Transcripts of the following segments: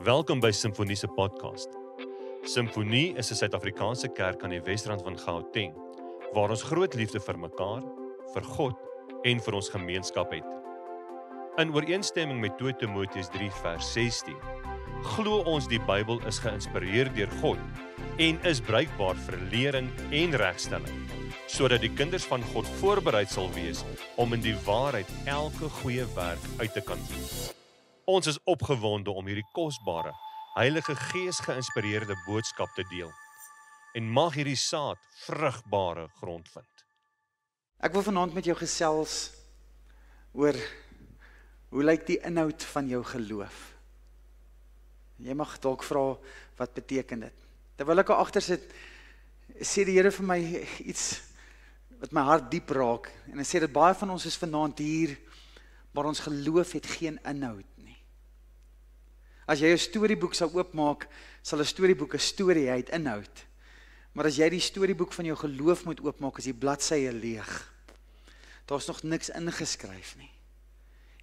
Welkom by Simfonie se podcast. Simfonie is 'n Suid-Afrikaanse kerk aan die Wesrand van Gauteng, waar ons groot liefde vir mekaar, vir God en vir ons gemeenskap het. In ooreenstemming met 2 Timoteus 3 vers 16, glo ons die Bybel is geïnspireer deur God en is bruikbaar vir lering en regstelling, sodat die kinders van God voorbereid sal wees om in die waarheid elke goeie werk uit te kan voer. Ons is opgewonde om hierdie kosbare, Heilige Gees geïnspireerde boodskap te deel en mag hierdie saad vrugbare grond vind. Ek wil vanaand met jou gesels oor hoe lyk die inhoud van jou geloof. Jy mag dalk vra, wat beteken dit? Terwyl ek agter sit, sê die Here vir my iets wat my hart diep raak. En hy sê dat baie van ons is vanaand hier, maar ons geloof het geen inhoud nie. As jy 'n storieboek sal oopmaak, sal 'n storieboek 'n storie hê, het inhoud. Maar as jy die storieboek van jou geloof moet oopmaak, is die bladsye leeg. Daar's nog niks ingeskryf nie.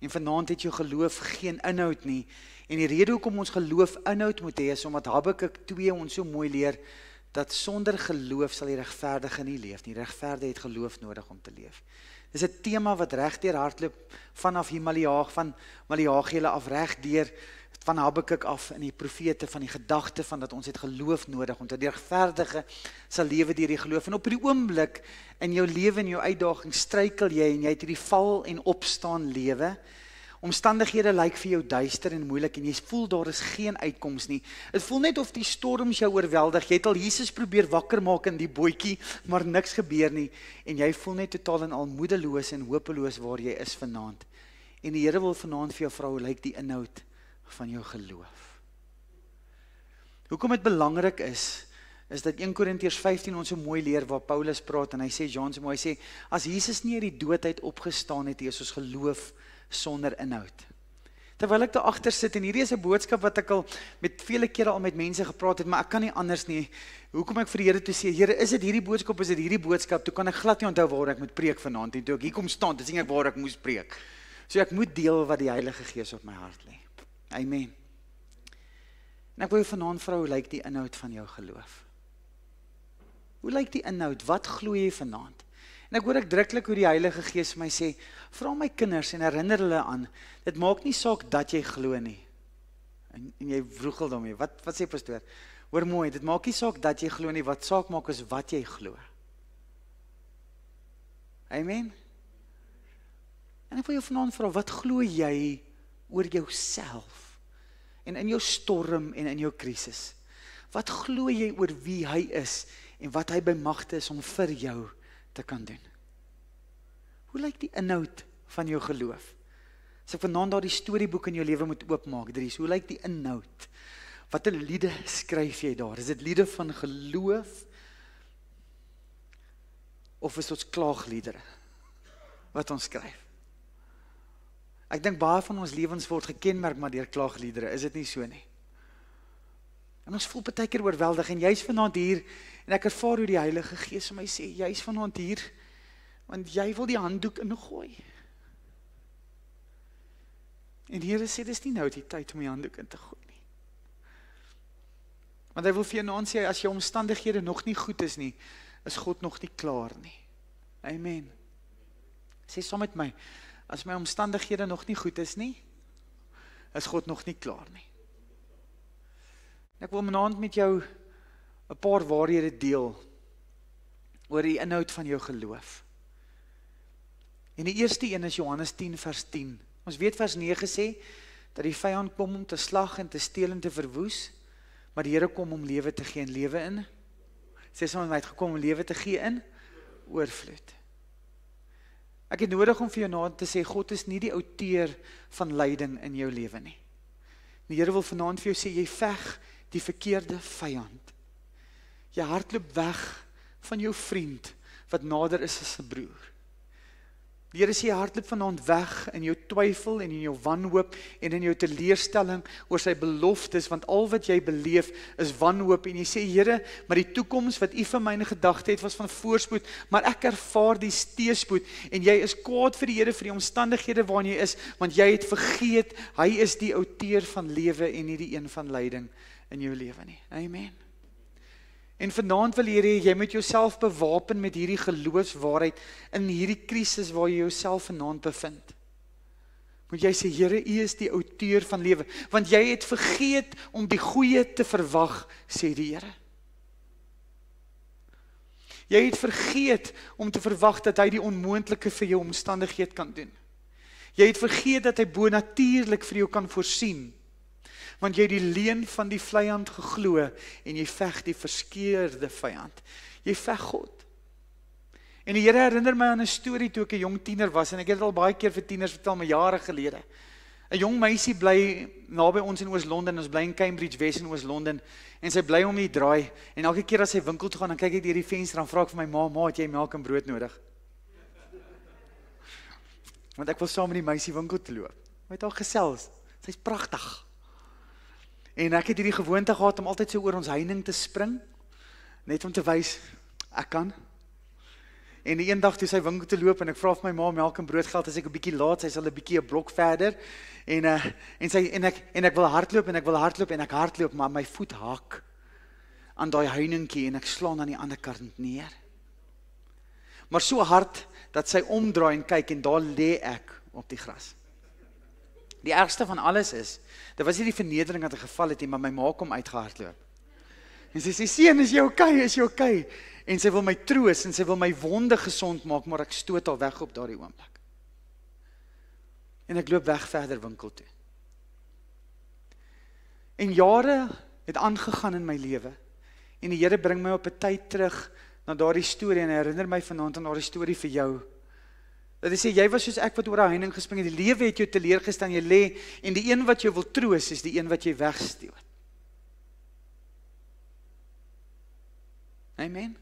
En vanaand het jou geloof geen inhoud nie. En die rede hoekom ons geloof inhoud moet hê, is omdat Habakuk 2 ons so mooi leer, dat sonder geloof sal die regverdige nie leef nie. Die regverdige het geloof nodig om te leef. Dis 'n tema wat reg deur hardloop vanaf van Maleagi af reg deur van Habakuk af in die profete van die gedagte van dat ons het geloof nodig, omdat die regverdige sal lewe deur die geloof. En op die oomblik in jou lewe en jou uitdaging struikel jy en jy het hierdie val en opstaan lewe. Omstandighede lyk vir jou duister en moeilik en jy voel daar is geen uitkoms nie. Dit voel net of die storms jou oorweldig. Jy het al Jesus probeer wakker maak in die bootjie, maar niks gebeur nie. En jy voel net totaal en al moedeloos en hopeloos waar jy is vanaand. En die Here wil vanaand vir jou vra, hoe lyk die inhoud van jou geloof? Hoekom dit belangrik is dat 1 Korintiërs 15 ons so mooi leer waar Paulus praat en hy sê, John so mooi, hy sê, as Jesus nie uit die dood uit opgestaan het, is ons geloof sonder inhoud. Terwyl ek daar agter sit, en hierdie is 'n boodskap wat ek al met vele kere al met mense gepraat het, maar ek kan nie anders nie. Hoekom ek vir die Here toe sê, Here, is dit hierdie boodskap, is dit hierdie boodskap? Toe kan ek glad nie onthou waar ek moet preek vanaand, en toe ek hier kom staan, toe sien ek waar ek moes preek. So ek moet deel wat die Heilige Gees op my hart lê. Amen. En ek wil jou vanaand vra, hoe lyk die inhoud van jou geloof? Hoe lyk die inhoud? Wat glo jy vanaand? En ek hoor uitdruklik hoe die Heilige Gees my sê, vra my kinders en herinner hulle aan, dit maak nie saak dat jy glo nie. En jy vroegel daarmee, wat sê pastoor? Hoor mooi, dit maak nie saak dat jy glo nie, wat saak maak is wat jy glo. Amen. En ek wil jou vanaand vra, wat glo jy oor jouself? En in jou storm en in jou krisis? Wat glo jy oor wie hy is en wat hy bemagtig is om vir jou te kan doen? Hoe lyk die inhoud van jou geloof? As ek vanaand daardie storieboek in jou lewe moet oopmaak, Dries, hoe lyk die inhoud? Watter liede skryf jy daar? Is dit liede van geloof? Of is ons klaagliedere wat ons skryf? Ek dink baie van ons lewens word gekenmerk maar deur klaagliedere, is dit nie so nie? En ons voel baie keer oorweldig, en jy's vanaand hier, en ek ervaar hoe die Heilige Gees vir my sê, jy's vanaand hier, want jy wil die handdoek ingooi. En die Here sê, dis nie nou die tyd om die handdoek in te gooi nie. Want hy wil vir jou nou sê, as jou omstandighede nog nie goed is nie, is God nog nie klaar nie. Amen. Sê saam met my, as my omstandighede nog nie goed is nie, is God nog nie klaar nie. Ek wil vanaand met jou 'n paar waarhede deel oor die inhoud van jou geloof. En die eerste een is Johannes 10 vers 10. Ons weet vers 9 sê, dat die vyand kom om te slag en te steel en te verwoes, maar die Here kom om lewe te gee en lewe in. Sê soms hy het gekom om lewe te gee in oorvloed. Ek het nodig om vir jou na te sê, God is nie die outeur van lyding in jou lewe nie. Die Here wil vanaand vir jou sê, jy veg die verkeerde vyand. Jy hardloop weg van jou vriend, wat nader is as 'n broer. Die Here sê, hardloop vanaand weg in jou twyfel en in jou wanhoop en in jou teleurstelling oor sy beloftes, want al wat jy beleef is wanhoop en jy sê, Here, maar die toekoms wat U vir my in gedagte het was van voorspoed, maar ek ervaar die teëspoed en jy is kwaad vir die Here vir die omstandighede waarin jy is, want jy het vergeet, hy is die outeur van lewe en nie die een van lyding in jou lewe nie. Amen. En vanaand wil Here, jy moet jouself bewapen met hierdie geloofswaarheid in hierdie krisis waar jy jouself vanaand bevind. Moet jy sê, Here, U is die outeur van lewe, want jy het vergeet om die goeie te verwag, sê die Here. Jy het vergeet om te verwag dat hy die onmoontlike vir jou omstandigheid kan doen. Jy het vergeet dat hy bonatuurlik vir jou kan voorsien. Want jy het die leuen van die vyand geglo en jy veg die verskeurde vyand. Jy veg God. En die Here herinner my aan 'n storie toe ek 'n jong tiener was en ek het dit al baie keer vir tieners vertel, maar jare gelede. 'n Jong meisie bly naby ons in Oos-London, ons bly in Cambridge West in Oos-London en sy bly om die draai en elke keer as sy winkel toe gaan, dan kyk ek deur die venster en vra ek vir my ma, het jy melk en brood nodig? Want ek wil saam met die meisie winkel toe loop. Met haar gesels. Sy's pragtig. En ek het hierdie gewoonte gehad om altyd so oor ons heining te spring, net om te wys, ek kan. En die een dag toe sy winkel te loop en ek vra vir my ma melk en broodgeld, as ek 'n bietjie laat, sy sal 'n bietjie 'n blok verder. En ek wil hardloop en ek hardloop, maar my voet hak aan daai heiningkie en ek slaan aan die ander kant neer. Maar so hard dat sy omdraai en kyk en daar lê ek op die gras. Die ergste van alles is, dit was nie die vernedering dat ek geval het nie, maar my ma kom uitgehardloop. En sy sê, seun, is jy okay? En sy wil my troos en sy wil my wonde gesond maak, maar ek stoot haar weg op daardie oomblik. En ek loop weg verder winkel toe. En jare het aangegaan in my lewe. En die Here bring my op 'n tyd terug na daardie storie en hy herinner my vanaand aan daardie storie vir jou. Dat hy sê, jy was soos ek wat oor 'n heining gespring het, die lewe het jou teleurgestel, jy lê, en die een wat jou wil troos, is die een wat jy wegsteek. Amen.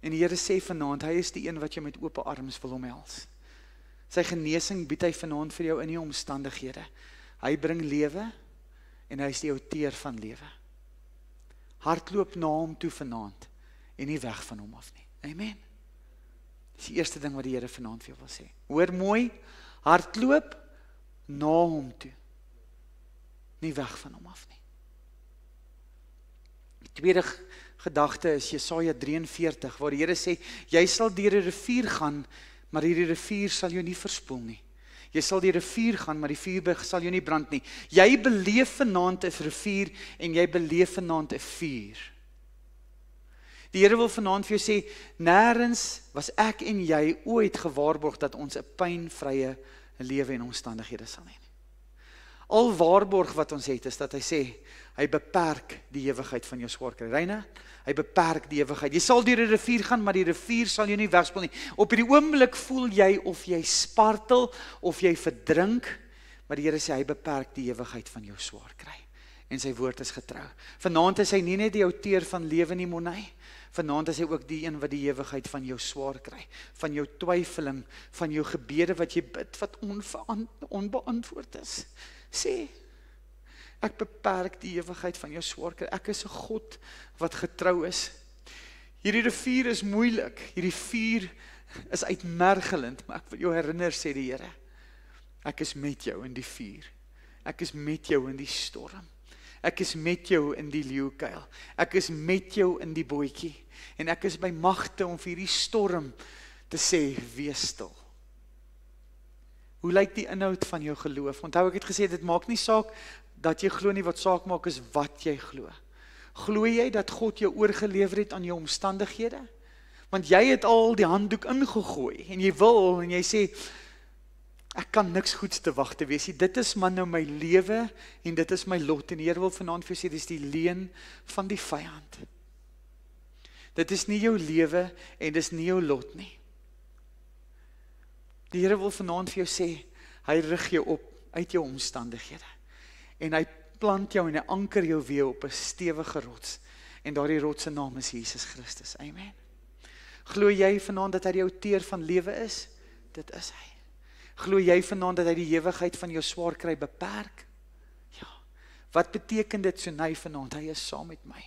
En die Here sê vanaand, hy is die een wat jou met oop arms wil omhels. Sy genesing bied hy vanaand vir jou in die omstandighede. Hy bring lewe, en hy is die outeur van lewe. Hardloop na hom toe vanaand, en nie weg van hom af nie. Amen. Dis die eerste ding wat die Here vanaand vir jou wil sê. Hoor mooi, hardloop na hom toe. Nie weg van hom af nie. Die tweede gedagte is Jesaja 43, waar die Here sê, jy sal deur 'n rivier gaan, maar hierdie rivier sal jou nie verspoel nie. Jy sal deur 'n vuur gaan, maar die vuur sal jou nie brand nie. Jy beleef vanaand 'n rivier, en jy beleef vanaand 'n vuur. Die Here wil vanaand vir jou sê, nêrens was ek en jy ooit gewaarborg dat ons 'n pynvrye lewe en omstandighede sal hê. Al waarborg wat ons het, is dat hy sê, hy beperk die ewigheid van jou swaar kry. Reine, hy beperk die ewigheid. Jy sal deur 'n rivier gaan, maar die rivier sal jou nie wegspoel nie. Op hierdie oomblik voel jy of jy spartel, of jy verdrink, maar die Here sê, hy beperk die ewigheid van jou swaar kry. En sy woord is getrou. Vanaand is hy nie net die outeur van lewe nie, Monay. Vanaand is hy ook die een wat die ewigheid van jou swaar kry, van jou twyfeling, van jou gebede wat jy bid, wat onbeantwoord is. Sê, ek beperk die ewigheid van jou swaar kry. Ek is 'n God wat getrou is. Hierdie rivier is moeilik, hierdie vuur is uitmergelend, maar ek wil jou herinner, sê die Here, ek is met jou in die vuur. Ek is met jou in die storm. Ek is met jou in die leeukuil. Ek is met jou in die bootjie. En ek is by magte om vir hierdie storm te sê, wees stil. Hoe lyk die inhoud van jou geloof? Onthou, ek het gesê, dit maak nie saak dat jy glo nie, wat saak maak is wat jy glo. Glo jy dat God jou oorgelewer het aan jou omstandighede? Want jy het al die handdoek ingegooi, en jy wil, en jy sê, ek kan niks goeds te wag te wees nie. Dit is maar nou my lewe, en dit is my lot, en die Here wil vanaand vir jou sê, dit is die leuen van die vyand. Dit is nie jou lewe, en dit is nie jou lot nie. Die Here wil vanaand vir jou sê, hy rig jou op uit jou omstandighede. En hy plant jou en hy anker jou weer op 'n stewige rots. En daardie rots se naam is Jesus Christus. Amen. Glo jy vanaand dat hy die outeur van lewe is? Dit is hy. Glo jy vanaand dat hy die ewigheid van jou swaar kry beperk? Ja. Wat beteken dit so nou vanaand? Hy is saam met my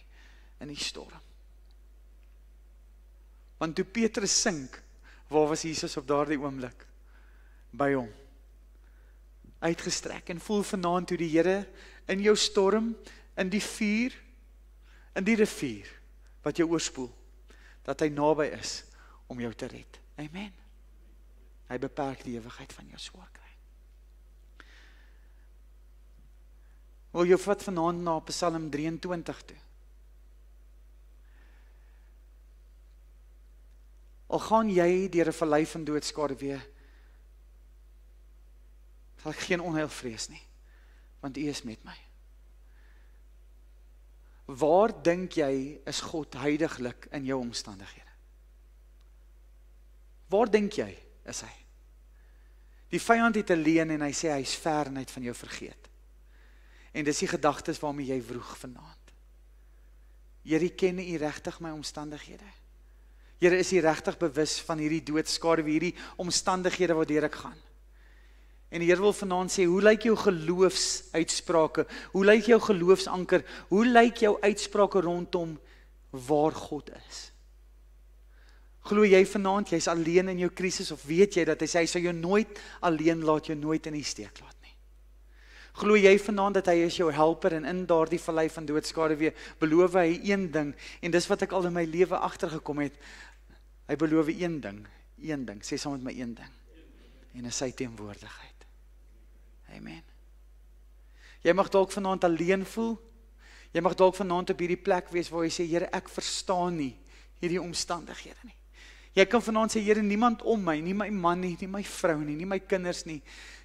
in die storm. Want toe Petrus sink, waar was Jesus op daardie oomblik? By hom. Uitgestrek en voel vanaand hoe die Here in jou storm, in die vuur, in die rivier, wat jou oorspoel, dat hy naby is om jou te red. Amen. Hy beperk die ewigheid van jou swaar kry. Wil jy vat vanaand na Psalm 23 toe? Al gaan jy deur 'n vallei van doodskaduwee, sal ek geen onheil vrees nie, want U is met my. Waar dink jy is God huidiglik in jou omstandighede? Waar dink jy is hy? Die vyand het 'n leuen en hy sê hy is ver en hy het van jou vergeet. En dis die gedagtes waarmee jy vroeg vanaand. Here, ken U regtig my omstandighede? Here, is U regtig bewus van hierdie doodskaduwee, hierdie omstandighede waardeur ek gaan? En die Here wil vanaand sê, hoe lyk jou geloofsuitsprake? Hoe lyk jou geloofsanker? Hoe lyk jou uitsprake rondom waar God is? Glo jy vanaand, jy's alleen in jou krisis, of weet jy dat hy sê, hy sal jou nooit alleen laat, jou nooit in die steek laat nie? Glo jy vanaand dat hy is jou helper, en in daardie vallei van doodskaduwee beloof hy een ding, en dis wat ek al in my lewe agtergekom het, hy beloof een ding, sê saam met my een ding, en is sy teenwoordigheid. Amen. Jy mag dalk vanaand alleen voel, jy mag dalk vanaand op hierdie plek wees waar jy sê, Here, ek verstaan nie hierdie omstandighede nie. Jy kan vanaand sê, Here, niemand om my, nie my man nie, nie my vrou nie, nie my kinders nie,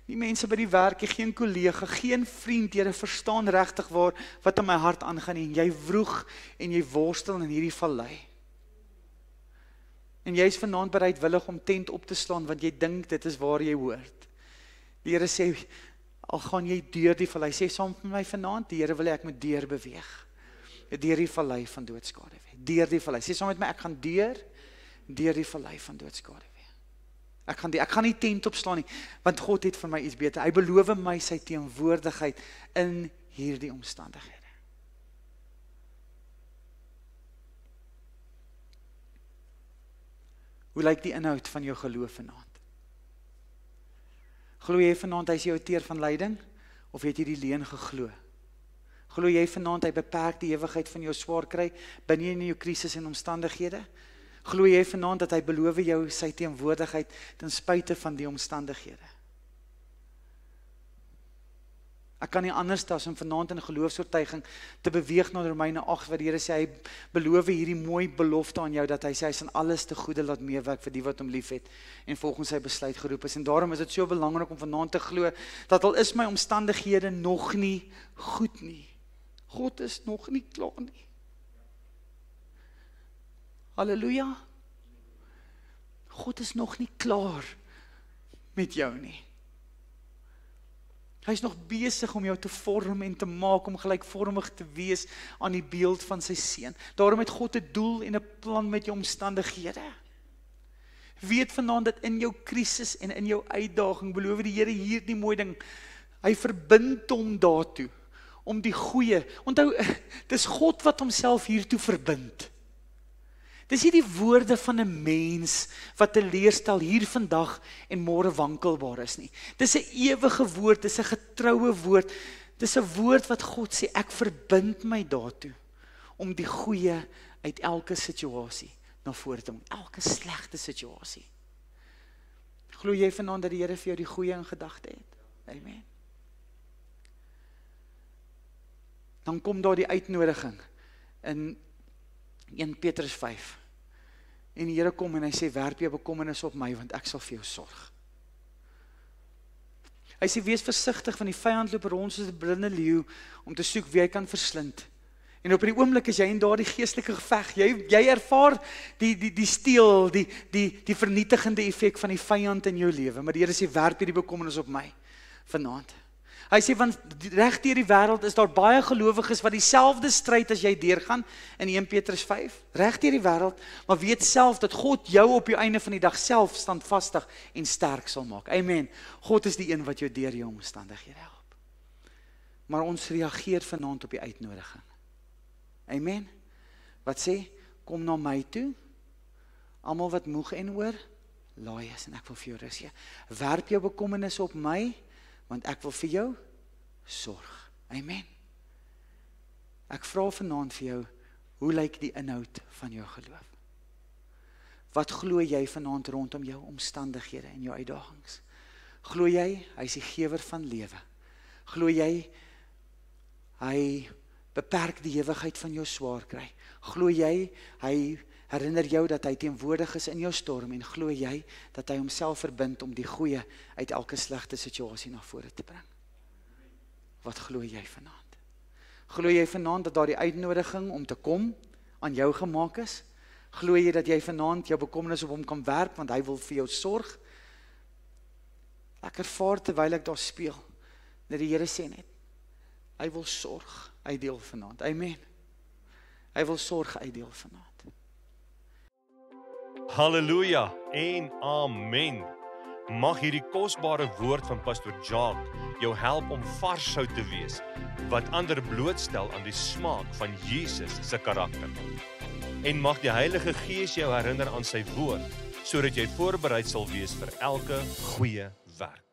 nie mense by die werk, geen kollega, geen vriend, Here, verstaan regtig wat in my hart aangaan nie, en jy vroeg en jy worstel in hierdie vallei. En jy is vanaand bereidwillig om tent op te slaan, want jy dink dit is waar jy hoort. Die Here sê, al gaan jy deur die vallei, sê saam met my vanaand, die Here wil hê ek moet deur beweeg, deur die vallei van doodskaduwee, deur die vallei, sê saam met my, ek gaan deur die vallei van doodskaduwee. Ek gaan nie tent opslaan nie, want God het vir my iets beter. Hy beloof my sy teenwoordigheid in hierdie omstandighede. Hoe lyk die inhoud van jou geloof vanaand? Glo jy vanaand hy is jou outeur van lyding, of het jy die leuen geglo? Glo jy vanaand hy beperk die ewigheid van jou swaar kry, binne in jou krisis en omstandighede? Glo jy vanaand dat hy beloof jou sy teenwoordigheid ten spyte van die omstandighede? Ek kan nie anders as om vanaand in geloofsoortuiging te beweeg na Romeine 8, waar die Here sê, hy beloof hierdie mooi belofte aan jou, dat hy sê, hy sal alles te goede laat meewerk vir die wat hom lief het, en volgens sy besluit geroep is. En daarom is dit so belangrik om vanaand te glo, dat al is my omstandighede nog nie goed nie, God is nog nie klaar nie. Halleluja. God is nog nie klaar met jou nie. Hy is nog besig om jou te vorm en te maak, om gelykvormig te wees aan die beeld van sy seun. Daarom het God 'n doel en 'n plan met jou omstandighede. Weet vanaand dat in jou krisis en in jou uitdaging, beloof die Here hierdie mooi ding, hy verbind hom daartoe, om die goeie, onthou, dis God wat homself hiertoe verbind. Dis nie die woorde van 'n mens wat teleurstel hier vandag en môre wankelbaar is nie. Dis 'n ewige woord, dis 'n getroue woord. Dis 'n woord wat God sê, ek verbind my daartoe om die goeie uit elke situasie na vore te bring, elke slegte situasie. Glo jy vanaand dat die Here vir jou die goeie in gedagte het? Amen. Dan kom daar die uitnodiging in 1 Petrus 5. En die Here kom en hy sê, werp jou bekommernis op my, want ek sal vir jou sorg. Hy sê, wees versigtig, want die vyand loop rond soos 'n blinde leeu, om te soek wie hy kan verslind. En op die oomblik is jy in daardie geestelike geveg, jy ervaar die steel, die vernietigende effek van die vyand in jou lewe, maar die Here sê, werp jy die bekommernis op my, vanaand. Hy sê van reg deur die wêreld is daar baie gelowiges wat dieselfde stryd as jy deurgaan in 1 Petrus 5. Reg deur die wêreld, maar weet self dat God jou op die einde van die dag self standvastig en sterk sal maak. Amen. God is die een wat jou deur jou omstandighede help. Maar ons reageer vanaand op die uitnodiging. Amen. Wat sê? Kom na my toe. Almal wat moeg en oorlaai is en ek wil vir jou rus gee. Werp jou bekommernisse op my, want ek wil vir jou sorg. Amen. Ek vra vanaand vir jou, hoe lyk die inhoud van jou geloof? Wat glo jy vanaand rondom jou omstandighede en jou uitdagings? Glo jy, hy is die gewer van lewe? Glo jy, hy beperk die ewigheid van jou swaar kry? Glo jy, hy herinner jou dat hy teenwoordig is in jou storm en glo jy dat hy homself verbind om die goeie uit elke slegte situasie na vore te bring? Wat glo jy vanaand? Glo jy vanaand dat daar die uitnodiging om te kom aan jou gemaak is? Glo jy dat jy vanaand jou bekommernis op hom kan werp want hy wil vir jou sorg? Ek ervaar terwyl ek daar speel, dat die Here sê net, hy wil sorg uitdeel vanaand. Amen. Hy wil sorg uitdeel vanaand. Halleluja en amen. Mag hierdie kosbare woord van Pastor Jacques jou help om vars sout te wees, wat ander blootstel aan die smaak van Jesus se karakter. En mag die Heilige Gees jou herinner aan sy woord, sodat jy voorbereid sal wees vir elke goeie werk.